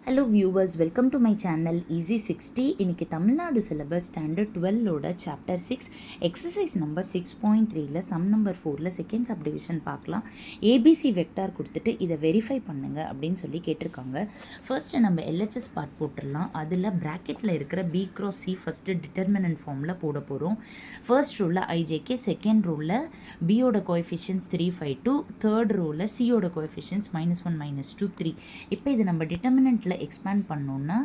Hello viewers, welcome to my channel easy 60. இன்றைக்கி Tamil Nadu syllabus standard 12ஓட chapter 6 exercise number 6.3ல sum number 4ல் second subdivision பார்க்கலாம். A B C vector கொடுத்துட்டு இதை வெரிஃபை பண்ணுங்க அப்படின்னு சொல்லி கேட்டிருக்காங்க. ஃபர்ஸ்ட்டு நம்ம எல்ஹெச்எஸ் பார்ட் போட்டுடலாம். அதில் ப்ராக்கெட்டில் இருக்கிற B cross C first determinant ஃபார்மில் போட போகிறோம். ஃபர்ஸ்ட் ரூலில் ஐஜேகே, செகண்ட் ரூலில் பியோட கோஎஃபிஷியன்ஸ் 3, 5, 2, தேர்ட் ரூலில் சியோட கோஎஃபிஷியன்ஸ் -1, -2, 3. இப்போ இது நம்ம டிட்டர்மினன்ட்டில் expand பண்ணோம்னா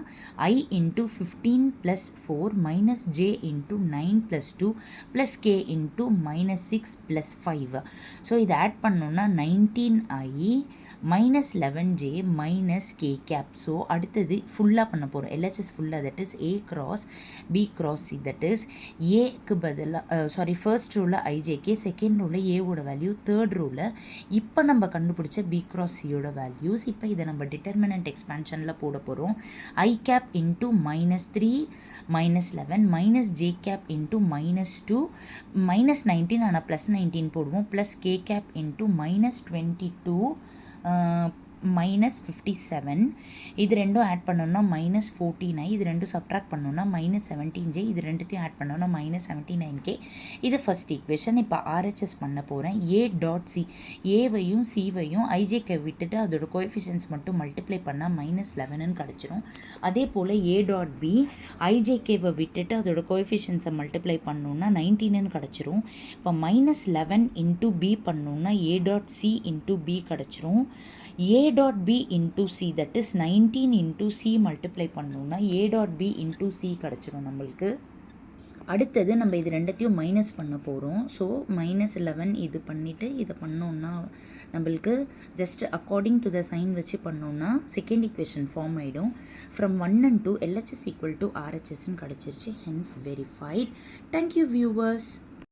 I into 15 plus 4 minus j into 9 plus 2 plus k into minus 6 plus 5. So இதை ஆட் பண்ணோம்னா 19i minus 11j minus k cap. So அடுத்தது ஃபுல்லாக பண்ண போகிறோம். எல்ஹெச்எஸ் ஃபுல்லாக, that is a cross b cross c, that is ஏக்கு பதிலாக first ரூலில் ஐஜேகே, செகண்ட் ரூலில் ஏவோட வேல்யூ, தேர்ட் ரூலில் இப்போ நம்ம கண்டுபிடிச்ச b cross சியோட வேல்யூஸ். இப்போ இதை நம்ம டிட்டர்மினன்ட் எக்ஸ்பான்ஷனில் போட போகிறோம். I cap into -3 -11 minus j cap into -2 -19 ஆனால் +19 போடுவோம், ப்ளஸ் k cap into -22 -57. இது ரெண்டும் ஆட் பண்ணோம்னா -49. இது ரெண்டும் சப்ட்ராக்ட் பண்ணோம்னா -17j. இது ரெண்டுத்தையும் ஆட் பண்ணோம்னா -79k. இது ஃபர்ஸ்ட் ஈக்குவேஷன். இப்போ ஆர்ஹெச்எஸ் பண்ண போகிறேன். ஏ டாட் சி, ஏவையும் சிவையும் ஐஜேக்கை விட்டுட்டு அதோட கோஎஃபிஷியன்ஸ் மட்டும் மல்டிப்ளை பண்ணால் -11ன்னு கிடச்சிரும். அதே போல் ஏ டாட் பி, ஐஜேகேவை விட்டுட்டு அதோட கோஎஃபிஷியன்ஸை மல்டிப்ளை பண்ணோம்னா 19ன்னு கிடச்சிரும். இப்போ -11 இன்ட்டு பி பண்ணோம்னா A dot C into B கிடச்சிரும். a dot b into c, that is 19 into c multiply பண்ணோம்னா a dot b into c கிடச்சிரும் நம்மளுக்கு. அடுத்தது நம்ம இது ரெண்டத்தையும் மைனஸ் பண்ண போகிறோம். ஸோ -11 இது பண்ணிவிட்டு இதை பண்ணோம்னா நம்மளுக்கு just according to the sign வச்சு பண்ணோம்னா செகண்ட் ஈக்குவேஷன் ஃபார்ம் ஆகிடும். From 1 and 2 LHS equal to RHSன்னு கிடச்சிருச்சு. Hence verified. Thank you viewers.